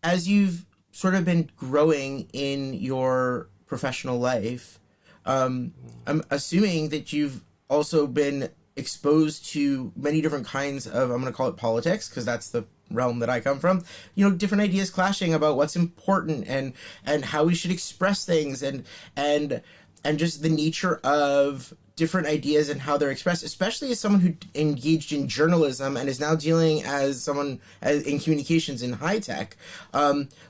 as you've sort of been growing in your professional life, I'm assuming that you've also been exposed to many different kinds of, I'm going to call it politics, because that's the realm that I come from. Different ideas clashing about what's important and how we should express things and and just the nature of different ideas and how they're expressed, especially as someone who engaged in journalism and is now dealing as someone in communications in high tech.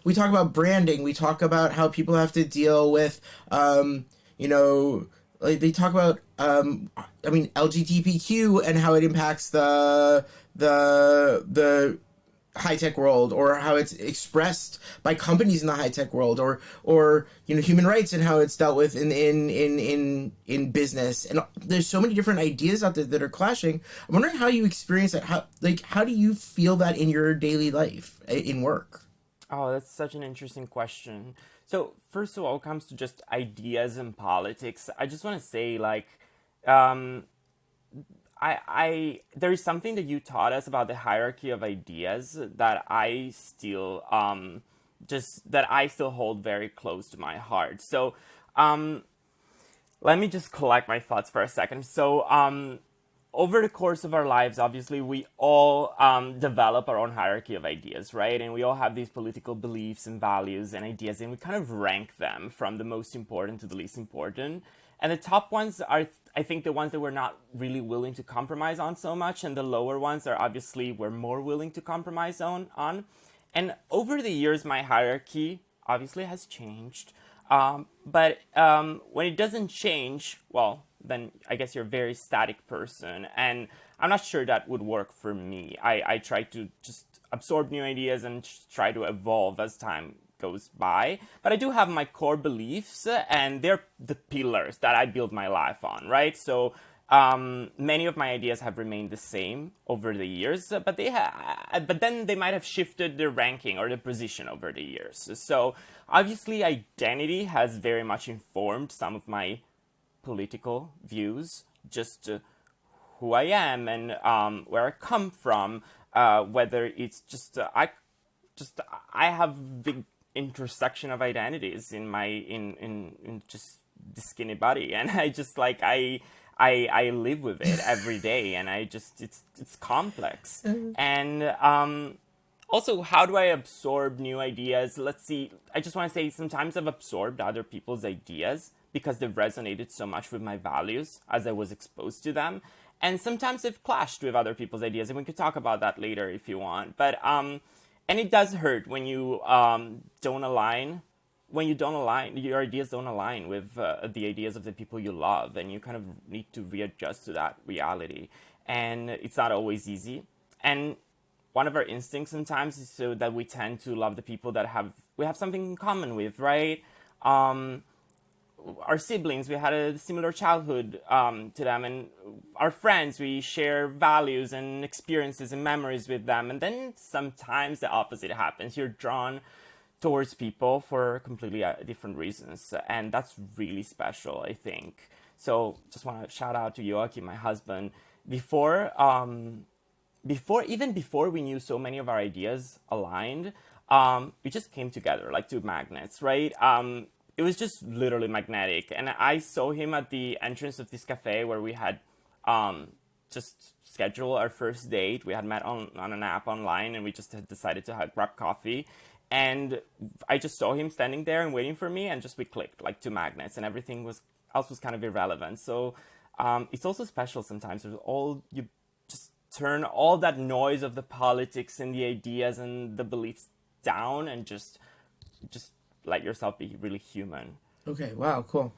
We talk about branding. We talk about how people have to deal with, like they talk about, LGBTQ and how it impacts the high tech world, or how it's expressed by companies in the high tech world, or human rights and how it's dealt with in business. And there's so many different ideas out there that are clashing. I'm wondering how you experience that. How do you feel that in your daily life in work? Oh, that's such an interesting question. So, first of all, when it comes to just ideas and politics, I just want to say, um, there is something that you taught us about the hierarchy of ideas that I still hold very close to my heart. So, um, let me just collect my thoughts for a second. So, over the course of our lives, obviously, we all develop our own hierarchy of ideas, right? And we all have these political beliefs and values and ideas, and we kind of rank them from the most important to the least important. And the top ones are, I think, the ones that we're not really willing to compromise on so much, and the lower ones are obviously we're more willing to compromise on. And over the years, my hierarchy obviously has changed. But when it doesn't change, well, then I guess you're a very static person. And I'm not sure that would work for me. I try to just absorb new ideas and try to evolve as time goes by. But I do have my core beliefs, and they're the pillars that I build my life on, right? So many of my ideas have remained the same over the years, but then they might have shifted the ranking or the position over the years. So obviously, identity has very much informed some of my political views, just who I am and where I come from. Whether it's I have big intersection of identities in just the skinny body, and I just I live with it every day, and it's complex. And also, how do I absorb new ideas? Let's see. I just want to say sometimes I've absorbed other people's ideas because they've resonated so much with my values as I was exposed to them. And sometimes they've clashed with other people's ideas, and we could talk about that later if you want. But and it does hurt when you don't align, your ideas don't align with the ideas of the people you love, and you kind of need to readjust to that reality. And it's not always easy. And one of our instincts sometimes is so that we tend to love the people that we have something in common with, right? Our siblings, we had a similar childhood to them, and our friends, we share values and experiences and memories with them. And then sometimes the opposite happens. You're drawn towards people for completely different reasons, and that's really special, I think. So just want to shout out to Joachim, my husband. Before we knew so many of our ideas aligned, we just came together like two magnets, right? It was just literally magnetic. And I saw him at the entrance of this cafe where we had just scheduled our first date. We had met on an app online, and we just had decided to grab coffee. And I just saw him standing there and waiting for me, and just we clicked like two magnets, and everything else was kind of irrelevant. So it's also special sometimes. You just turn all that noise of the politics and the ideas and the beliefs down, and just let yourself be really human. Okay, wow, cool.